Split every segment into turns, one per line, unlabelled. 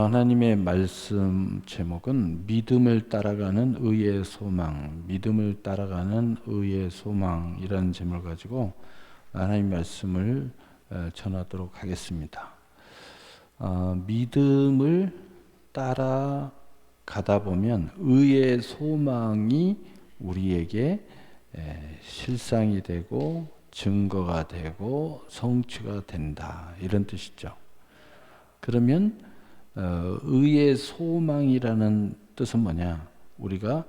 하나님의 말씀 제목은 믿음을 따라가는 의의 소망, 믿음을 따라가는 의의 소망이라는 제목을 가지고 하나님 말씀을 전하도록 하겠습니다. 믿음을 따라가다 보면 의의 소망이 우리에게 실상이 되고 증거가 되고 성취가 된다, 이런 뜻이죠. 그러면 의의 소망이라는 뜻은 뭐냐? 우리가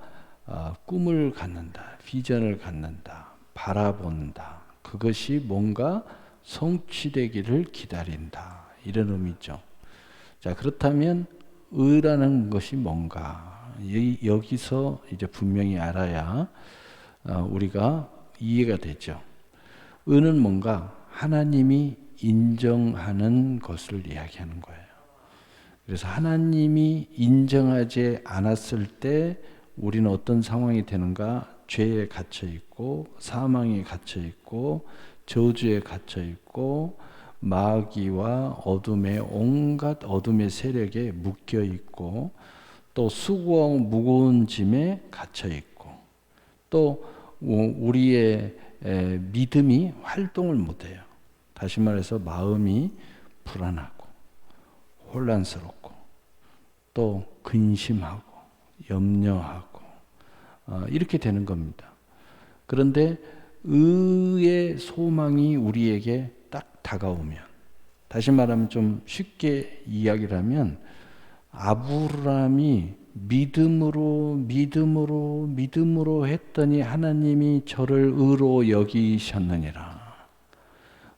꿈을 갖는다, 비전을 갖는다, 바라본다. 그것이 뭔가 성취되기를 기다린다, 이런 의미죠. 자, 그렇다면 의라는 것이 뭔가? 여기서 이제 분명히 알아야 우리가 이해가 되죠. 의는 뭔가 하나님이 인정하는 것을 이야기하는 거예요. 그래서 하나님이 인정하지 않았을 때 우리는 어떤 상황이 되는가? 죄에 갇혀 있고, 사망에 갇혀 있고, 저주에 갇혀 있고, 마귀와 어둠의 온갖 어둠의 세력에 묶여 있고, 또 수고하고 무거운 짐에 갇혀 있고, 또 우리의 믿음이 활동을 못해요. 다시 말해서 마음이 불안하고 혼란스럽고 또 근심하고 염려하고 이렇게 되는 겁니다. 그런데 의의 소망이 우리에게 딱 다가오면, 다시 말하면 좀 쉽게 이야기를 하면, 아브라함이 믿음으로 했더니 하나님이 저를 의로 여기셨느니라.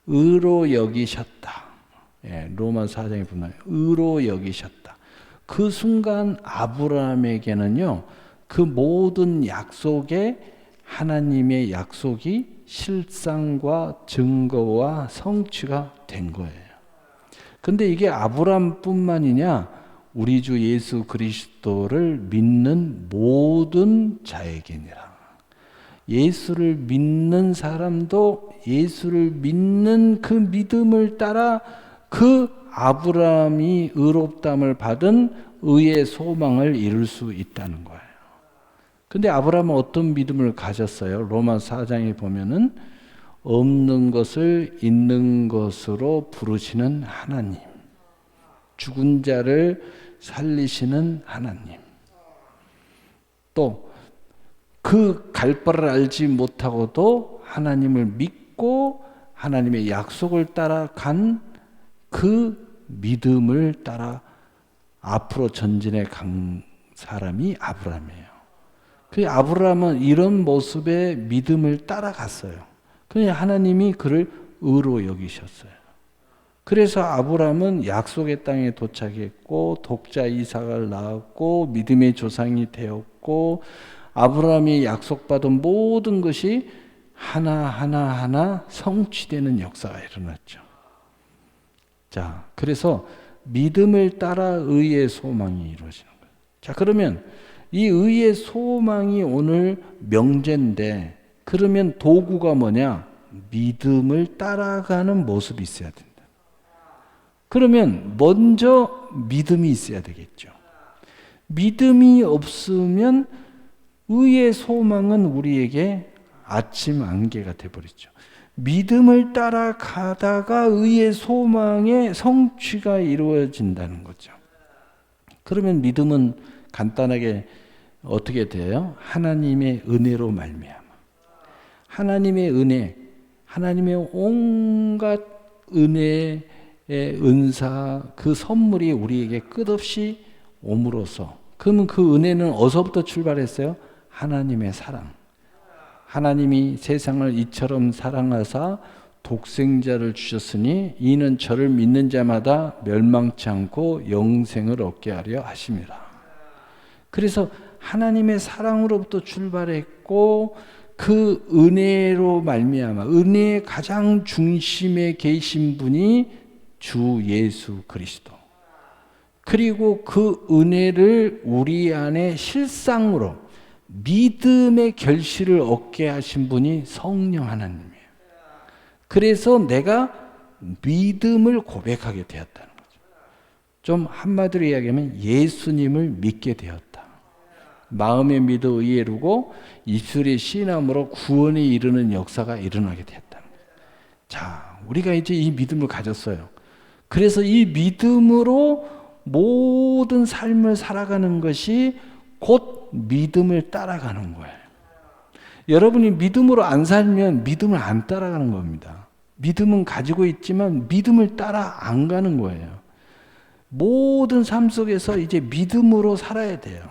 의로 여기셨다. 로마 4장에 보면 의로 여기셨다. 그 순간 아브라함에게는요, 그 모든 약속에 하나님의 약속이 실상과 증거와 성취가 된 거예요. 근데 이게 아브라함뿐만이냐, 우리 주 예수 그리스도를 믿는 모든 자에게니라. 예수를 믿는 사람도 예수를 믿는 그 믿음을 따라 그 아브라함이 의롭다함을 받은 의의 소망을 이룰 수 있다는 거예요. 근데 아브라함은 어떤 믿음을 가졌어요? 로마 4장에 보면은 없는 것을 있는 것으로 부르시는 하나님, 죽은 자를 살리시는 하나님, 또 그 갈 바를 알지 못하고도 하나님을 믿고 하나님의 약속을 따라간 그 믿음을 따라 앞으로 전진해 간 사람이 아브라함이에요. 그 아브라함은 이런 모습의 믿음을 따라갔어요. 그냥 하나님이 그를 의로 여기셨어요. 그래서 아브라함은 약속의 땅에 도착했고, 독자 이삭을 낳았고, 믿음의 조상이 되었고, 아브라함이 약속받은 모든 것이 하나하나 성취되는 역사가 일어났죠. 자, 그래서 믿음을 따라 의의 소망이 이루어지는 거예요. 자, 그러면 이 의의 소망이 오늘 명제인데, 그러면 도구가 뭐냐? 믿음을 따라가는 모습이 있어야 된다. 그러면 먼저 믿음이 있어야 되겠죠. 믿음이 없으면 의의 소망은 우리에게 아침 안개가 되어버리죠. 믿음을 따라가다가 의의 소망의 성취가 이루어진다는 거죠. 그러면 믿음은 간단하게 어떻게 돼요? 하나님의 은혜로 말미암아. 하나님의 은혜, 하나님의 온갖 은혜의 은사, 그 선물이 우리에게 끝없이 옴으로써, 그러면 그 은혜는 어디서부터 출발했어요? 하나님의 사랑. 하나님이 세상을 이처럼 사랑하사 독생자를 주셨으니 이는 저를 믿는 자마다 멸망치 않고 영생을 얻게 하려 하심이라. 그래서 하나님의 사랑으로부터 출발했고, 그 은혜로 말미암아 은혜의 가장 중심에 계신 분이 주 예수 그리스도, 그리고 그 은혜를 우리 안에 실상으로 믿음의 결실을 얻게 하신 분이 성령 하나님이에요. 그래서 내가 믿음을 고백하게 되었다는 거죠. 좀 한마디로 이야기하면 예수님을 믿게 되었다. 마음에 믿어 의에 이르고 입술의 시인함으로 구원에 이르는 역사가 일어나게 되었다는 거예요. 자, 우리가 이제 이 믿음을 가졌어요. 그래서 이 믿음으로 모든 삶을 살아가는 것이 곧 믿음을 따라가는 거예요. 여러분이 믿음으로 안 살면 믿음을 안 따라가는 겁니다. 믿음은 가지고 있지만 믿음을 따라 안 가는 거예요. 모든 삶 속에서 이제 믿음으로 살아야 돼요.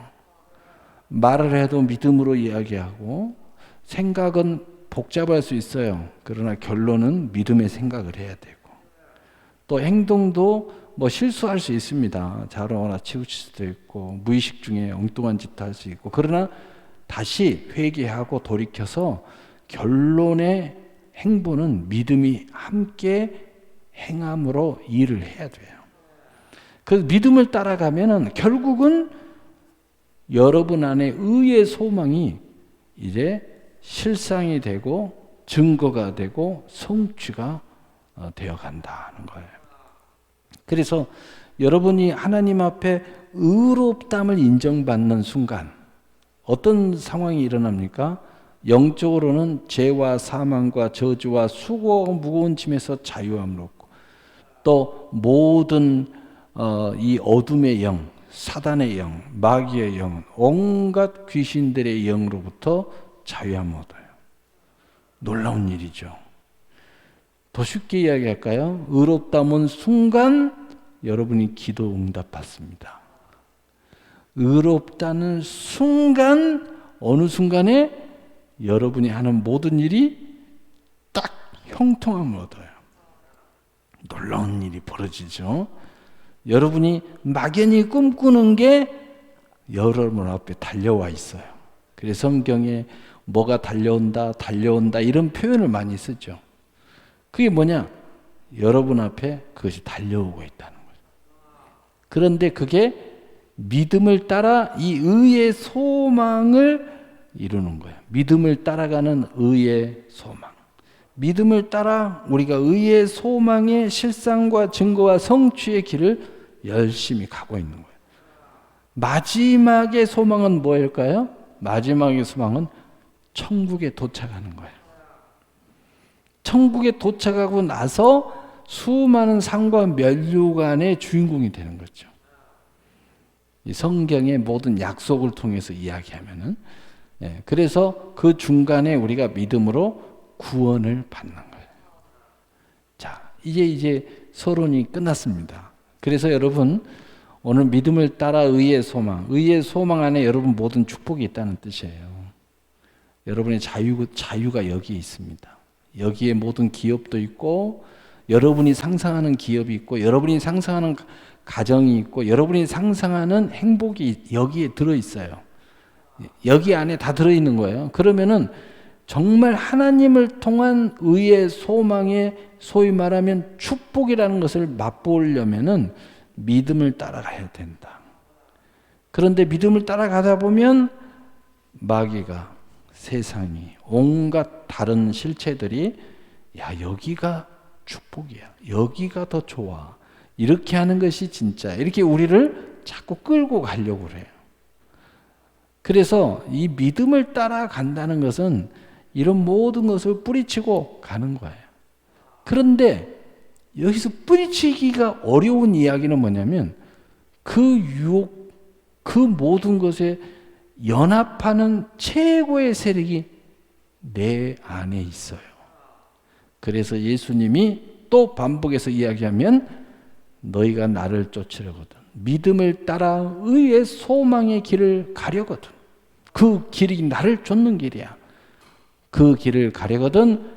말을 해도 믿음으로 이야기하고 생각은 복잡할 수 있어요. 그러나 결론은 믿음의 생각을 해야 되고 또 행동도 뭐 실수할 수 있습니다. 자로나 치우칠 수도 있고 무의식 중에 엉뚱한 짓도 할 수 있고 그러나 다시 회개하고 돌이켜서 결론의 행보는 믿음이 함께 행함으로 일을 해야 돼요. 그래서 믿음을 따라가면은 결국은 여러분 안에 의의 소망이 이제 실상이 되고 증거가 되고 성취가 되어 간다는 거예요. 그래서 여러분이 하나님 앞에 의롭담을 인정받는 순간 어떤 상황이 일어납니까? 영적으로는 죄와 사망과 저주와 수고와 무거운 짐에서 자유함을 얻고 또 모든 이 어둠의 영, 사단의 영, 마귀의 영, 온갖 귀신들의 영으로부터 자유함을 얻어요. 놀라운 일이죠. 더 쉽게 이야기할까요? 의롭다면 순간 여러분이 기도 응답 받습니다. 의롭다는 순간 어느 순간에 여러분이 하는 모든 일이 딱 형통함을 얻어요. 놀라운 일이 벌어지죠. 여러분이 막연히 꿈꾸는 게 여러분 앞에 달려와 있어요. 그래서 성경에 뭐가 달려온다 이런 표현을 많이 쓰죠. 그게 뭐냐? 여러분 앞에 그것이 달려오고 있다는 거죠. 그런데 그게 믿음을 따라 이 의의 소망을 이루는 거예요. 믿음을 따라가는 의의 소망. 믿음을 따라 우리가 의의 소망의 실상과 증거와 성취의 길을 열심히 가고 있는 거예요. 마지막의 소망은 뭐일까요? 마지막의 소망은 천국에 도착하는 거예요. 천국에 도착하고 나서 수많은 상과 면류관의 주인공이 되는 거죠. 이 성경의 모든 약속을 통해서 이야기하면은 그래서 그 중간에 우리가 믿음으로 구원을 받는 거예요. 자, 이제 서론이 끝났습니다. 그래서 여러분 오늘 믿음을 따라 의의 소망 안에 여러분 모든 축복이 있다는 뜻이에요. 여러분의 자유가 여기에 있습니다. 여기에 모든 기업도 있고 여러분이 상상하는 기업이 있고 여러분이 상상하는 가정이 있고 여러분이 상상하는 행복이 여기에 들어있어요. 여기 안에 다 들어있는 거예요. 그러면은 정말 하나님을 통한 의의 소망의 소위 말하면 축복이라는 것을 맛보려면은 믿음을 따라가야 된다. 그런데 믿음을 따라가다 보면 마귀가 세상이 온갖 다른 실체들이 야 여기가 축복이야. 여기가 더 좋아. 이렇게 하는 것이 진짜 이렇게 우리를 자꾸 끌고 가려고 해요. 그래서 이 믿음을 따라간다는 것은 이런 모든 것을 뿌리치고 가는 거예요. 그런데 여기서 뿌리치기가 어려운 이야기는 뭐냐면 그 유혹, 그 모든 것에 연합하는 최고의 세력이 내 안에 있어요. 그래서 예수님이 또 반복해서 이야기하면 너희가 나를 쫓으려거든 믿음을 따라 의의 소망의 길을 가려거든 그 길이 나를 쫓는 길이야. 그 길을 가려거든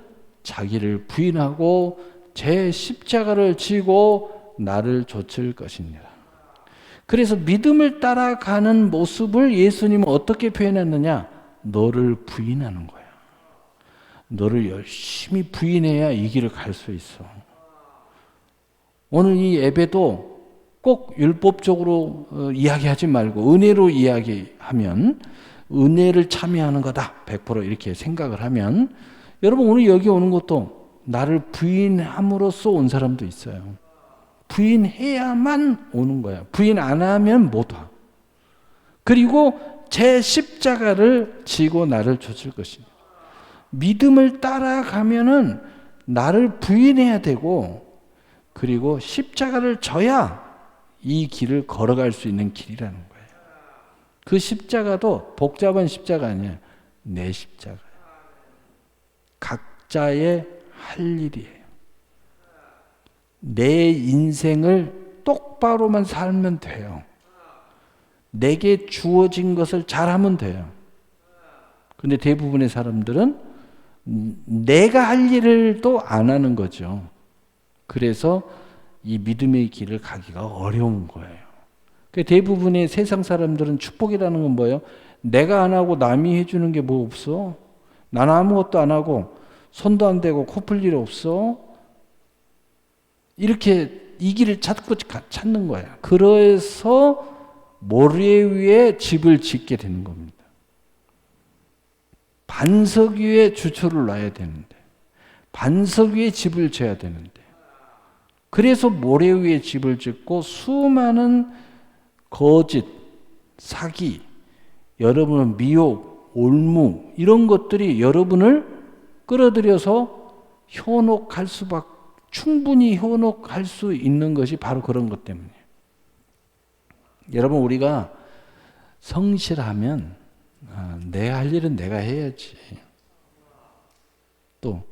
자기를 부인하고 제 십자가를 지고 나를 좇을 것입니다. 그래서 믿음을 따라가는 모습을 예수님은 어떻게 표현했느냐? 너를 부인하는 거야. 너를 열심히 부인해야 이 길을 갈 수 있어. 오늘 이 예배도 꼭 율법적으로 이야기하지 말고 은혜로 이야기하면 은혜를 참여하는 거다. 100% 이렇게 생각을 하면 여러분 오늘 여기 오는 것도 나를 부인함으로써 온 사람도 있어요. 부인해야만 오는 거야. 부인 안 하면 못 와. 그리고 제 십자가를 지고 나를 쫓을 것입니다. 믿음을 따라가면은 나를 부인해야 되고, 그리고 십자가를 져야 이 길을 걸어갈 수 있는 길이라는 거예요. 그 십자가도 복잡한 십자가 아니에요. 내 십자가예요. 각자의 할 일이에요. 내 인생을 똑바로만 살면 돼요. 내게 주어진 것을 잘하면 돼요. 근데 대부분의 사람들은 내가 할 일을 또 안 하는 거죠. 그래서 이 믿음의 길을 가기가 어려운 거예요. 대부분의 세상 사람들은 축복이라는 건 뭐예요? 내가 안 하고 남이 해주는 게 뭐 없어? 나는 아무것도 안 하고 손도 안 대고 코 풀 일 없어? 이렇게 이 길을 찾는 거예요. 그래서 모래 위에 집을 짓게 되는 겁니다. 반석 위에 주초를 놔야 되는데, 반석 위에 집을 지어야 되는데, 그래서 모래 위에 집을 짓고 수많은 거짓, 사기, 여러분은 미혹, 올무 이런 것들이 여러분을 끌어들여서 충분히 현혹할 수 있는 것이 바로 그런 것 때문이에요. 여러분, 우리가 성실하면 내가 할 일은 내가 해야지. 또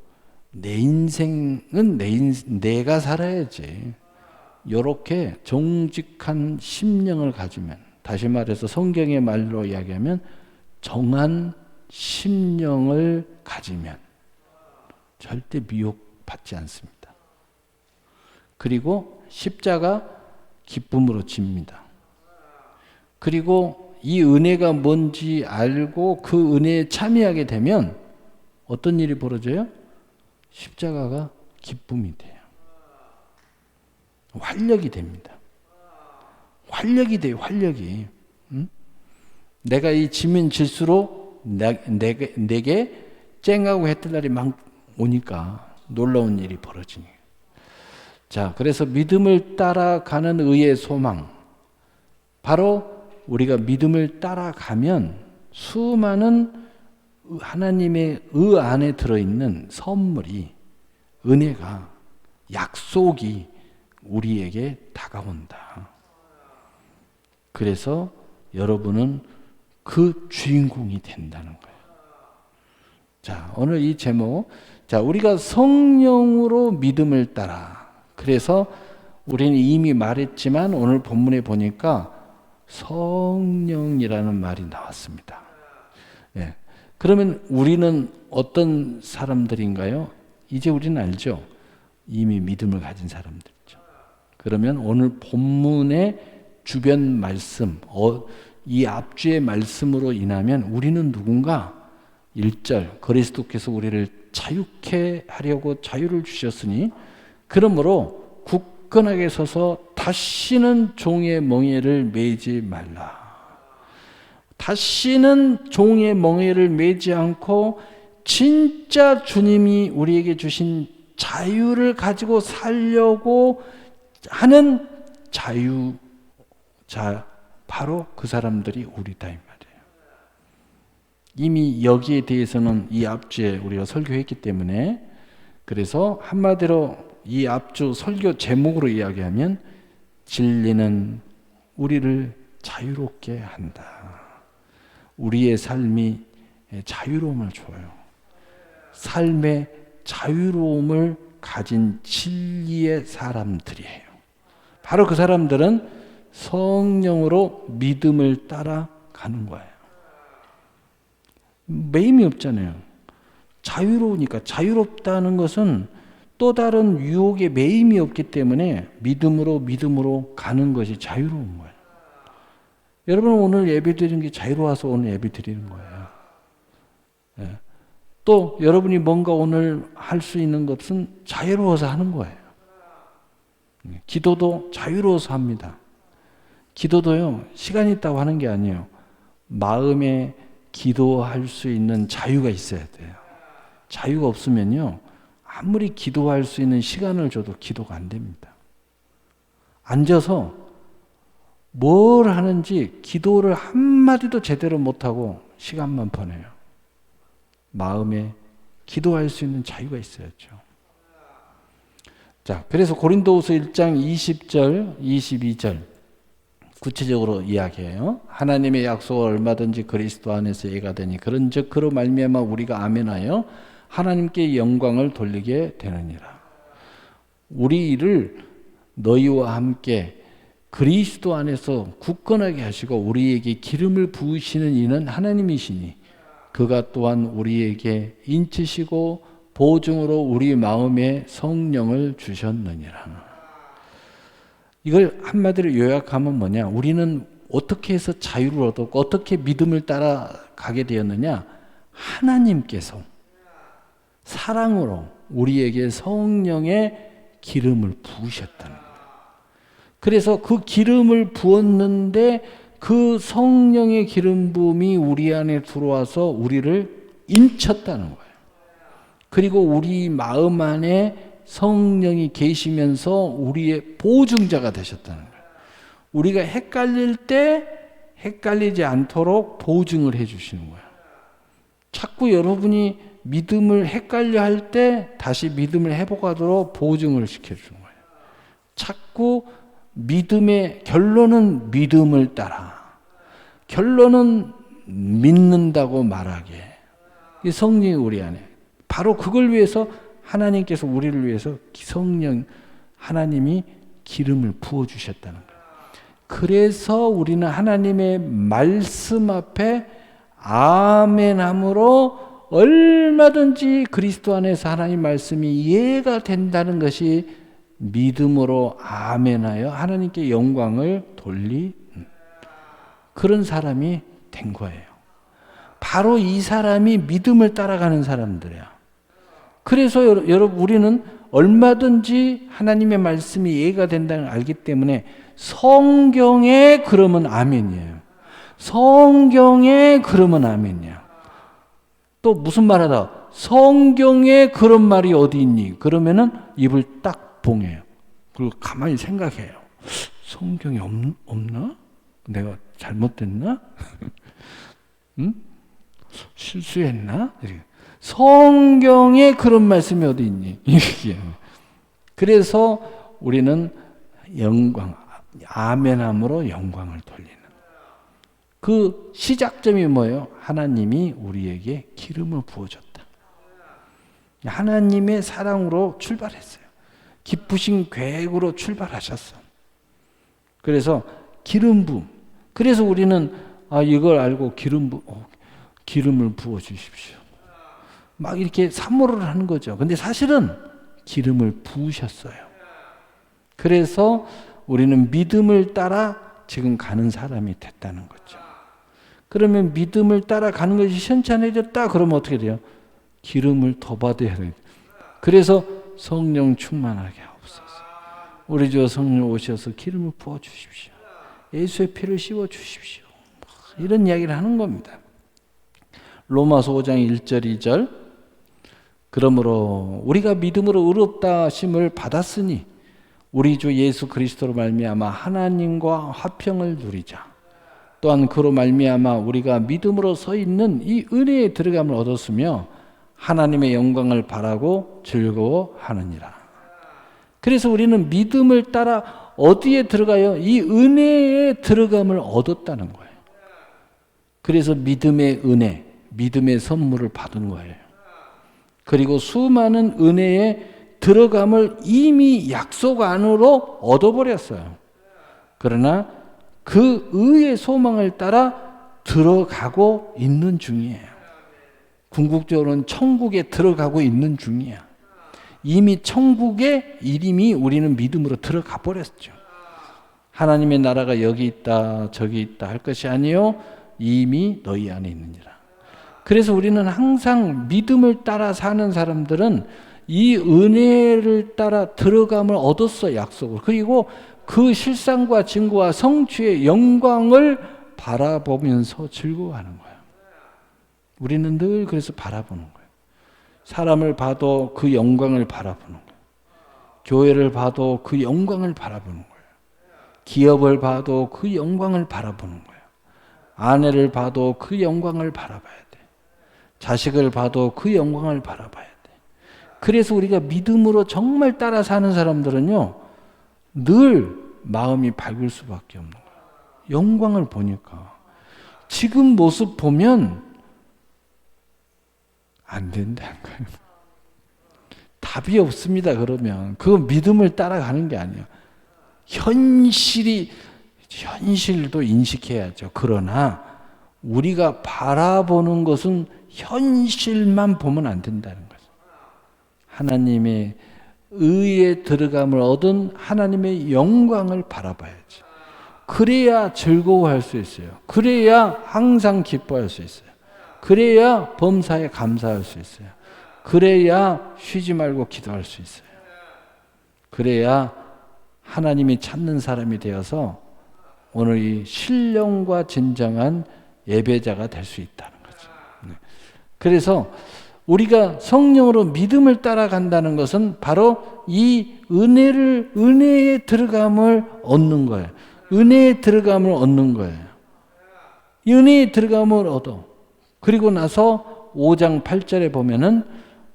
내 인생은 내가 살아야지. 이렇게 정직한 심령을 가지면, 다시 말해서 성경의 말로 이야기하면 정한 심령을 가지면 절대 미혹받지 않습니다. 그리고 십자가 기쁨으로 집니다. 그리고 이 은혜가 뭔지 알고 그 은혜에 참여하게 되면 어떤 일이 벌어져요? 십자가가 기쁨이 돼요. 활력이 됩니다. 활력이 돼요, 활력이. 응? 내가 이 지면 질수록 내게 쨍하고 해뜰 날이 막 오니까 놀라운 일이 벌어지니. 자, 그래서 믿음을 따라가는 의의 소망. 바로 우리가 믿음을 따라가면 수많은 하나님의 의 안에 들어있는 선물이, 은혜가, 약속이 우리에게 다가온다. 그래서 여러분은 그 주인공이 된다는 거예요. 자, 오늘 이 제목, 자, 우리가 성령으로 믿음을 따라. 그래서 우리는 이미 말했지만 오늘 본문에 보니까 성령이라는 말이 나왔습니다. 예. 그러면 우리는 어떤 사람들인가요? 이제 우리는 알죠. 이미 믿음을 가진 사람들이죠. 그러면 오늘 본문의 주변 말씀, 이 앞주의 말씀으로 인하면 우리는 누군가? 1절, 그리스도께서 우리를 자유케 하려고 자유를 주셨으니 그러므로 굳건하게 서서 다시는 종의 멍에를 매지 말라. 다시는 종의 멍에를 매지 않고 진짜 주님이 우리에게 주신 자유를 가지고 살려고 하는 자유자, 바로 그 사람들이 우리다 이 말이에요. 이미 여기에 대해서는 이 앞주에 우리가 설교했기 때문에, 그래서 한마디로 이 앞주 설교 제목으로 이야기하면 진리는 우리를 자유롭게 한다. 우리의 삶이 자유로움을 줘요. 삶의 자유로움을 가진 진리의 사람들이에요. 바로 그 사람들은 성령으로 믿음을 따라가는 거예요. 매임이 없잖아요. 자유로우니까. 자유롭다는 것은 또 다른 유혹에 매임이 없기 때문에 믿음으로 가는 것이 자유로운 거예요. 여러분, 오늘 예배 드리는 게 자유로워서 오늘 예배 드리는 거예요. 예. 또 여러분이 뭔가 오늘 할 수 있는 것은 자유로워서 하는 거예요. 기도도 자유로워서 합니다. 기도도요, 시간이 있다고 하는 게 아니에요. 마음에 기도할 수 있는 자유가 있어야 돼요. 자유가 없으면요, 아무리 기도할 수 있는 시간을 줘도 기도가 안 됩니다. 앉아서 뭘 하는지 기도를 한마디도 제대로 못하고 시간만 보내요. 마음에 기도할 수 있는 자유가 있어야죠. 자, 그래서 고린도후서 1장 20절, 22절 구체적으로 이야기해요. 하나님의 약속을 얼마든지 그리스도 안에서 예가 되니 그런즉 그로 말미암아 우리가 아멘하여 하나님께 영광을 돌리게 되느니라. 우리를 너희와 함께 그리스도 안에서 굳건하게 하시고 우리에게 기름을 부으시는 이는 하나님이시니 그가 또한 우리에게 인치시고 보증으로 우리 마음에 성령을 주셨느니라. 이걸 한마디로 요약하면 뭐냐? 우리는 어떻게 해서 자유를 얻었고 어떻게 믿음을 따라가게 되었느냐? 하나님께서 사랑으로 우리에게 성령의 기름을 부으셨다는 거예요. 그래서 그 기름을 부었는데 그 성령의 기름 부음이 우리 안에 들어와서 우리를 인쳤다는 거예요. 그리고 우리 마음 안에 성령이 계시면서 우리의 보증자가 되셨다는 거예요. 우리가 헷갈릴 때 헷갈리지 않도록 보증을 해 주시는 거예요. 자꾸 여러분이 믿음을 헷갈려 할 때 다시 믿음을 회복하도록 보증을 시켜주는 거예요. 자꾸 믿음의 결론은 믿음을 따라, 결론은 믿는다고 말하게. 이 성령이 우리 안에. 바로 그걸 위해서 하나님께서 우리를 위해서 성령 하나님이 기름을 부어주셨다는 거예요. 그래서 우리는 하나님의 말씀 앞에 아멘함으로 얼마든지 그리스도 안에서 하나님 말씀이 이해가 된다는 것이 믿음으로 아멘하여 하나님께 영광을 돌리는 그런 사람이 된 거예요. 바로 이 사람이 믿음을 따라가는 사람들이야. 그래서 여러분 우리는 얼마든지 하나님의 말씀이 이해가 된다는 걸 알기 때문에 성경에 그러면 아멘이에요. 성경에 그러면 아멘이야. 또 무슨 말하다 성경에 그런 말이 어디 있니? 그러면은 입을 딱 봉해요. 그리고 가만히 생각해요. 성경에 없나? 내가 잘못됐나? 응? 실수했나? 성경에 그런 말씀이 어디 있니? 그래서 우리는 영광, 아멘함으로 영광을 돌리는. 그 시작점이 뭐예요? 하나님이 우리에게 기름을 부어줬다. 하나님의 사랑으로 출발했어요. 기쁘신 계획으로 출발하셨어. 그래서 기름 부음. 그래서 우리는 이걸 알고 기름을 부어 주십시오. 막 이렇게 사모를 하는 거죠. 근데 사실은 기름을 부으셨어요. 그래서 우리는 믿음을 따라 지금 가는 사람이 됐다는 거죠. 그러면 믿음을 따라가는 것이 현찬해졌다 그러면 어떻게 돼요? 기름을 더 받아야 돼요. 그래서 성령 충만하게 하옵소서. 우리 주 성령 오셔서 기름을 부어 주십시오. 예수의 피를 씌워 주십시오. 이런 이야기를 하는 겁니다. 로마서 5장 1절 2절 그러므로 우리가 믿음으로 의롭다 하심을 받았으니 우리 주 예수 그리스도로 말미암아 하나님과 화평을 누리자. 또한 그로 말미암아 우리가 믿음으로 서 있는 이 은혜에 들어감을 얻었으며 하나님의 영광을 바라고 즐거워하느니라. 그래서 우리는 믿음을 따라 어디에 들어가요? 이 은혜에 들어감을 얻었다는 거예요. 그래서 믿음의 은혜, 믿음의 선물을 받은 거예요. 그리고 수많은 은혜에 들어감을 이미 약속 안으로 얻어버렸어요. 그러나 그 의의 소망을 따라 들어가고 있는 중이에요. 궁극적으로는 천국에 들어가고 있는 중이야. 이미 천국의 이름이 우리는 믿음으로 들어가 버렸죠. 하나님의 나라가 여기 있다 저기 있다 할 것이 아니요 이미 너희 안에 있느니라. 그래서 우리는 항상 믿음을 따라 사는 사람들은 이 은혜를 따라 들어감을 얻었어 약속을. 그리고 그 실상과 증거와 성취의 영광을 바라보면서 즐거워하는 거예요. 우리는 늘 그래서 바라보는 거예요. 사람을 봐도 그 영광을 바라보는 거예요. 교회를 봐도 그 영광을 바라보는 거예요. 기업을 봐도 그 영광을 바라보는 거예요. 아내를 봐도 그 영광을 바라봐야 돼. 자식을 봐도 그 영광을 바라봐야 돼. 그래서 우리가 믿음으로 정말 따라 사는 사람들은요, 늘 마음이 밝을 수밖에 없는 거예요. 영광을 보니까. 지금 모습 보면 안 된다는 거예요. 답이 없습니다. 그러면 그건 믿음을 따라가는 게 아니에요. 현실도 인식해야죠. 그러나 우리가 바라보는 것은 현실만 보면 안 된다는 거죠. 하나님의 의에 들어감을 얻은 하나님의 영광을 바라봐야지. 그래야 즐거워할 수 있어요. 그래야 항상 기뻐할 수 있어요. 그래야 범사에 감사할 수 있어요. 그래야 쉬지 말고 기도할 수 있어요. 그래야 하나님이 찾는 사람이 되어서 오늘 이 신령과 진정한 예배자가 될 수 있다는 거죠. 그래서 우리가 성령으로 믿음을 따라간다는 것은 바로 이 은혜의 들어감을 얻는 거예요. 은혜의 들어감을 얻는 거예요. 이 은혜의 들어감을 얻어. 그리고 나서 5장 8절에 보면은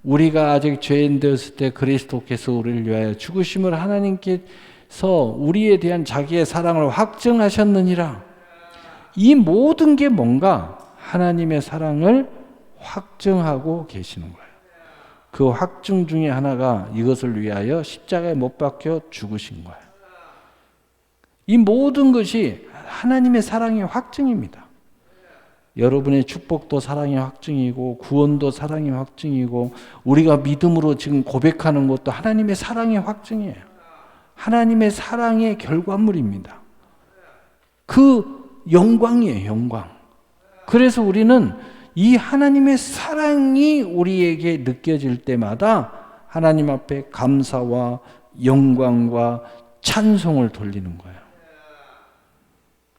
우리가 아직 죄인 되었을 때 그리스도께서 우리를 위하여 죽으심을 하나님께서 우리에 대한 자기의 사랑을 확증하셨느니라. 이 모든 게 뭔가 하나님의 사랑을 확증하고 계시는 거예요. 그 확증 중에 하나가 이것을 위하여 십자가에 못 박혀 죽으신 거예요. 이 모든 것이 하나님의 사랑의 확증입니다. 여러분의 축복도 사랑의 확증이고 구원도 사랑의 확증이고 우리가 믿음으로 지금 고백하는 것도 하나님의 사랑의 확증이에요. 하나님의 사랑의 결과물입니다. 그 영광이에요, 영광. 그래서 우리는 이 하나님의 사랑이 우리에게 느껴질 때마다 하나님 앞에 감사와 영광과 찬송을 돌리는 거예요.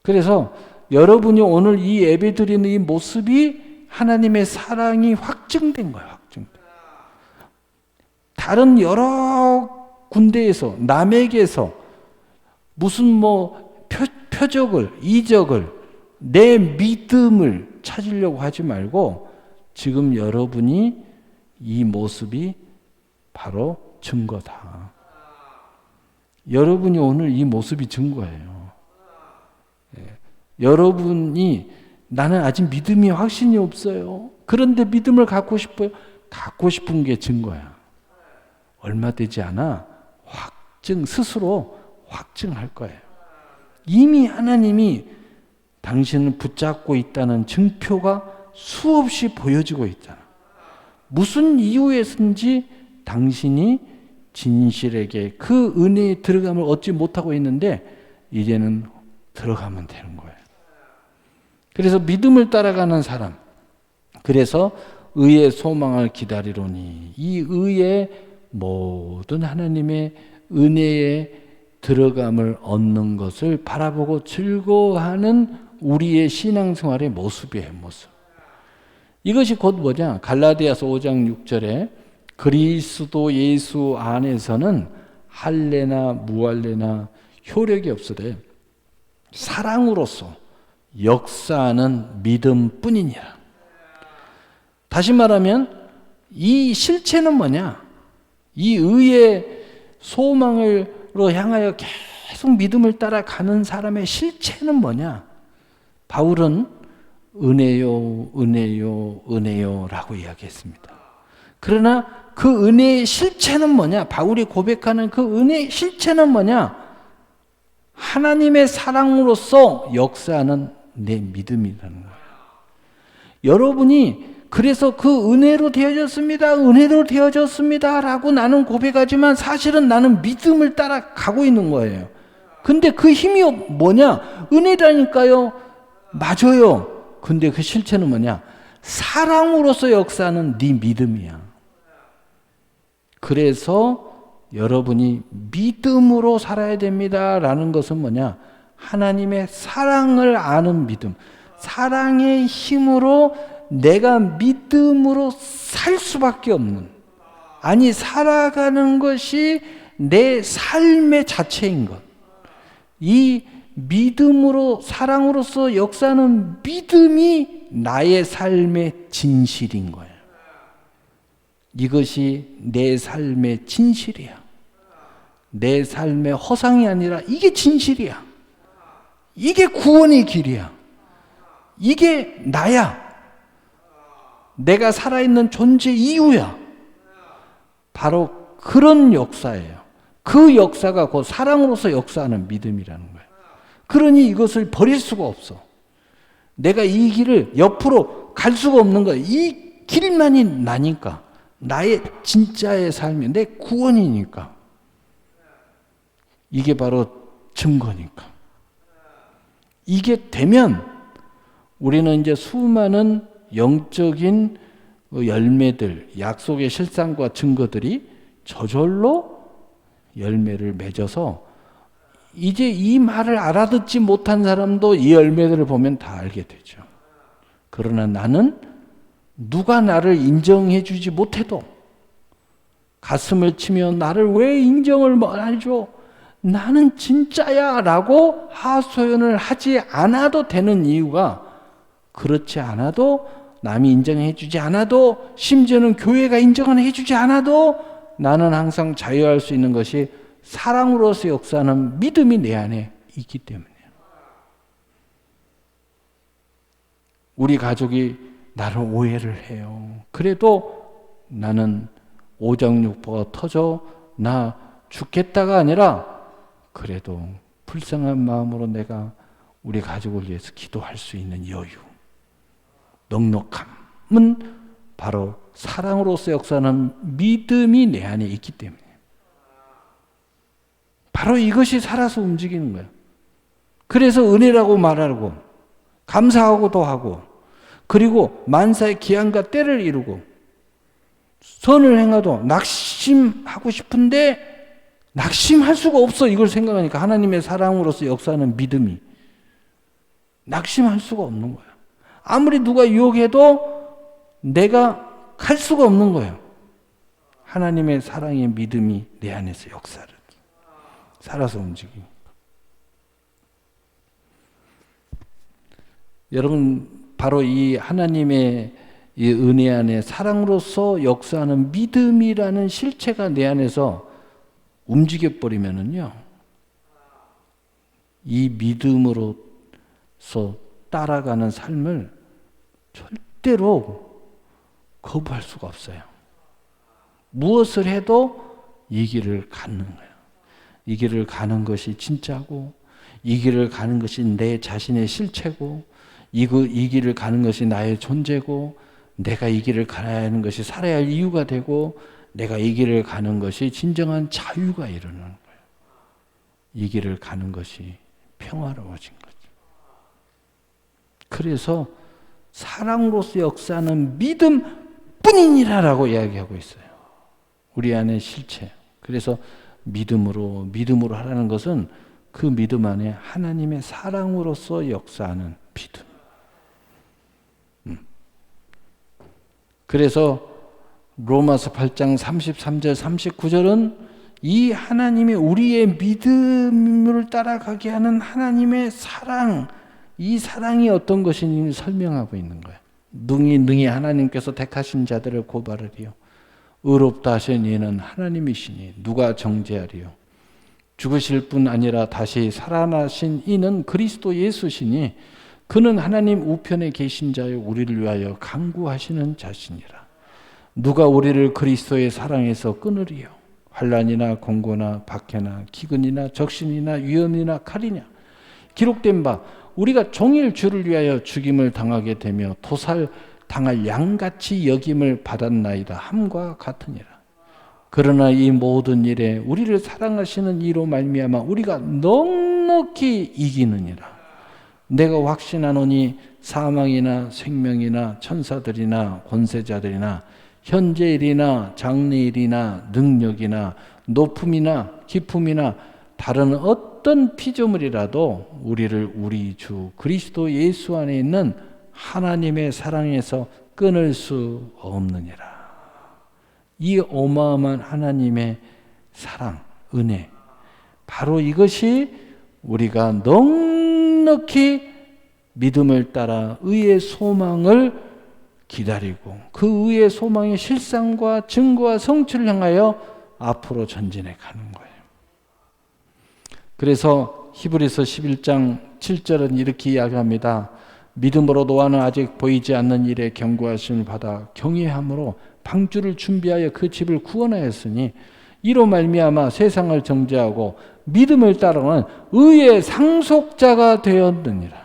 그래서 여러분이 오늘 이 예배 드리는 이 모습이 하나님의 사랑이 확증된 거예요. 확증된. 다른 여러 군데에서 남에게서 무슨 표적을 이적을 내 믿음을 찾으려고 하지 말고 지금 여러분이 이 모습이 바로 증거다. 여러분이 오늘 이 모습이 증거예요. 여러분이 나는 아직 믿음이 확신이 없어요. 그런데 믿음을 갖고 싶어요. 갖고 싶은 게 증거야. 얼마 되지 않아 스스로 확증할 거예요. 이미 하나님이 당신을 붙잡고 있다는 증표가 수없이 보여지고 있잖아. 무슨 이유에서인지 당신이 진실에게 그 은혜의 들어감을 얻지 못하고 있는데 이제는 들어가면 되는 거예요. 그래서 믿음을 따라가는 사람, 그래서 의의 소망을 기다리로니 이 의의 모든 하나님의 은혜의 들어감을 얻는 것을 바라보고 즐거워하는 우리의 신앙생활의 모습이에요. 모습. 이것이 곧 뭐냐? 갈라디아서 5장 6절에 그리스도 예수 안에서는 할례나 무할례나 효력이 없으되 사랑으로서 역사하는 믿음뿐이니라. 다시 말하면 이 실체는 뭐냐? 이 의의 소망으로 향하여 계속 믿음을 따라가는 사람의 실체는 뭐냐? 바울은 은혜요, 은혜요, 은혜요라고 이야기했습니다. 그러나 그 은혜의 실체는 뭐냐? 바울이 고백하는 그 은혜의 실체는 뭐냐? 하나님의 사랑으로서 역사하는 내 믿음이라는 거예요. 여러분이 그래서 그 은혜로 되어졌습니다. 은혜로 되어졌습니다. 라고 나는 고백하지만 사실은 나는 믿음을 따라가고 있는 거예요. 근데 그 힘이 뭐냐? 은혜라니까요. 맞아요. 근데 그 실체는 뭐냐? 사랑으로서 역사하는 네 믿음이야. 그래서 여러분이 믿음으로 살아야 됩니다. 라는 것은 뭐냐? 하나님의 사랑을 아는 믿음. 사랑의 힘으로 내가 믿음으로 살 수밖에 없는, 아니 살아가는 것이 내 삶의 자체인 것. 이 믿음으로, 사랑으로서 역사하는 믿음이 나의 삶의 진실인 거예요. 이것이 내 삶의 진실이야. 내 삶의 허상이 아니라 이게 진실이야. 이게 구원의 길이야. 이게 나야. 내가 살아있는 존재 이유야. 바로 그런 역사예요. 그 역사가 곧 사랑으로서 역사하는 믿음이라는 거예요. 그러니 이것을 버릴 수가 없어. 내가 이 길을 옆으로 갈 수가 없는 거예요. 이 길만이 나니까. 나의 진짜의 삶이 내 구원이니까. 이게 바로 증거니까. 이게 되면 우리는 이제 수많은 영적인 열매들, 약속의 실상과 증거들이 저절로 열매를 맺어서 이제 이 말을 알아듣지 못한 사람도 이 열매들을 보면 다 알게 되죠. 그러나 나는 누가 나를 인정해 주지 못해도 가슴을 치며 나를 왜 인정을 안 해줘? 나는 진짜야 라고 하소연을 하지 않아도 되는 이유가, 그렇지 않아도 남이 인정해 주지 않아도, 심지어는 교회가 인정해 주지 않아도 나는 항상 자유할 수 있는 것이 사랑으로서 역사하는 믿음이 내 안에 있기 때문이에요. 우리 가족이 나를 오해를 해요. 그래도 나는 오장육부가 터져 나 죽겠다가 아니라, 그래도 불쌍한 마음으로 내가 우리 가족을 위해서 기도할 수 있는 여유, 넉넉함은 바로 사랑으로서 역사하는 믿음이 내 안에 있기 때문에, 바로 이것이 살아서 움직이는 거예요. 그래서 은혜라고 말하고 감사하고도 하고, 그리고 만사의 기한과 때를 이루고 선을 행하도 낙심하고 싶은데 낙심할 수가 없어. 이걸 생각하니까 하나님의 사랑으로서 역사하는 믿음이 낙심할 수가 없는 거예요. 아무리 누가 유혹해도 내가 갈 수가 없는 거예요. 하나님의 사랑의 믿음이 내 안에서 역사를 살아서 움직이니까. 여러분, 바로 이 하나님의 이 은혜 안에 사랑으로서 역사하는 믿음이라는 실체가 내 안에서 움직여버리면은요, 이 믿음으로서 따라가는 삶을 절대로 거부할 수가 없어요. 무엇을 해도 이 길을 가는 거예요. 이 길을 가는 것이 진짜고, 이 길을 가는 것이 내 자신의 실체고, 이 길을 가는 것이 나의 존재고, 내가 이 길을 가야 하는 것이 살아야 할 이유가 되고, 내가 이 길을 가는 것이 진정한 자유가 이루는 거예요. 이 길을 가는 것이 평화로워진 거죠. 그래서 사랑으로서 역사하는 믿음뿐이니라라고 이야기하고 있어요. 우리 안의 실체. 그래서 믿음으로 하라는 것은 그 믿음 안에 하나님의 사랑으로서 역사하는 믿음. 그래서 로마서 8장 33절 39절은 이 하나님의 우리의 믿음을 따라가게 하는 하나님의 사랑, 이 사랑이 어떤 것인지 설명하고 있는 거예요. 능히 하나님께서 택하신 자들을 고발하리요. 의롭다 하신 이는 하나님이시니 누가 정죄하리요. 죽으실 뿐 아니라 다시 살아나신 이는 그리스도 예수시니 그는 하나님 우편에 계신 자여 우리를 위하여 간구하시는 자시니라. 누가 우리를 그리스도의 사랑에서 끊으리요. 환난이나 공고나 박해나 기근이나 적신이나 위험이나 칼이냐. 기록된 바 우리가 종일 주를 위하여 죽임을 당하게 되며 도살 당할 양같이 여김을 받았나이다 함과 같으니라. 그러나 이 모든 일에 우리를 사랑하시는 이로 말미암아 우리가 넉넉히 이기느니라. 내가 확신하노니 사망이나 생명이나 천사들이나 권세자들이나 현재일이나 장래일이나 능력이나 높음이나 깊음이나 다른 어떤 피조물이라도 우리를 우리 주 그리스도 예수 안에 있는 하나님의 사랑에서 끊을 수 없느니라. 이 어마어마한 하나님의 사랑, 은혜, 바로 이것이 우리가 넉넉히 믿음을 따라 의의 소망을 기다리고 그 의의 소망의 실상과 증거와 성취를 향하여 앞으로 전진해 가는 거예요. 그래서 히브리서 11장 7절은 이렇게 이야기합니다. 믿음으로 노아는 아직 보이지 않는 일에 경고하심을 받아 경외함으로 방주를 준비하여 그 집을 구원하였으니 이로 말미암아 세상을 정죄하고 믿음을 따르는 의의 상속자가 되었느니라.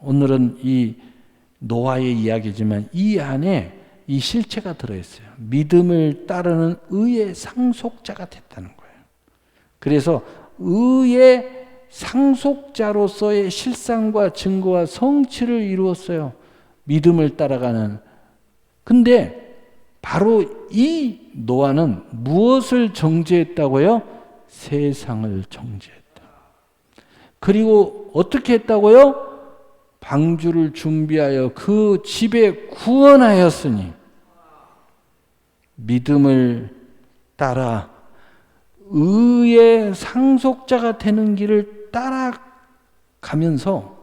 오늘은 이 노아의 이야기지만 이 안에 이 실체가 들어있어요. 믿음을 따르는 의의 상속자가 됐다는 거예요. 그래서 의의 상속자로서의 실상과 증거와 성취를 이루었어요. 믿음을 따라가는. 근데 바로 이 노아는 무엇을 정죄했다고요? 세상을 정죄했다. 그리고 어떻게 했다고요? 방주를 준비하여 그 집에 구원하였으니 믿음을 따라 의의 상속자가 되는 길을 따라가면서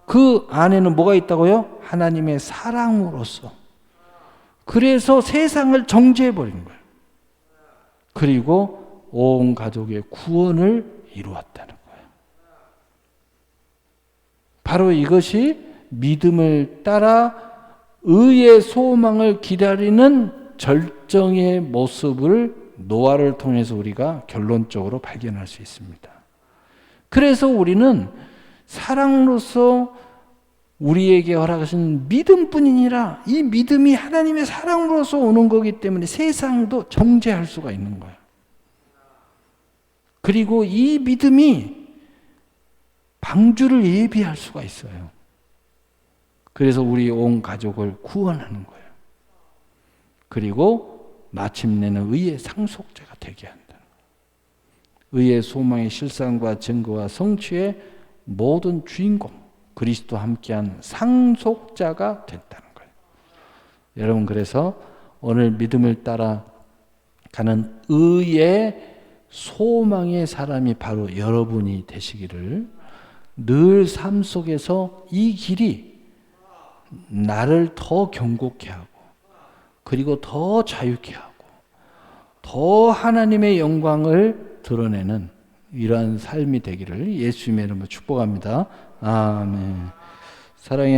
그 안에는 뭐가 있다고요? 하나님의 사랑으로서. 그래서 세상을 정죄해버린 거예요. 그리고 온 가족의 구원을 이루었다는 거예요. 바로 이것이 믿음을 따라 의의 소망을 기다리는 절정의 모습을 노아를 통해서 우리가 결론적으로 발견할 수 있습니다. 그래서 우리는 사랑으로서 우리에게 허락하신 믿음뿐이니라 이 믿음이 하나님의 사랑으로서 오는 거기 때문에 세상도 정죄할 수가 있는 거예요. 그리고 이 믿음이 방주를 예비할 수가 있어요. 그래서 우리 온 가족을 구원하는 거예요. 그리고 마침내는 의의 상속자가 되게 한다. 의의 소망의 실상과 증거와 성취의 모든 주인공 그리스도와 함께한 상속자가 됐다는 거예요. 여러분 그래서 오늘 믿음을 따라 가는 의의 소망의 사람이 바로 여러분이 되시기를 늘 삶 속에서 이 길이 나를 더 견고케 하고 그리고 더 자유케 하고 더 하나님의 영광을 드러내는 이러한 삶이 되기를 예수님의 이름으로 축복합니다. 아멘. 사랑의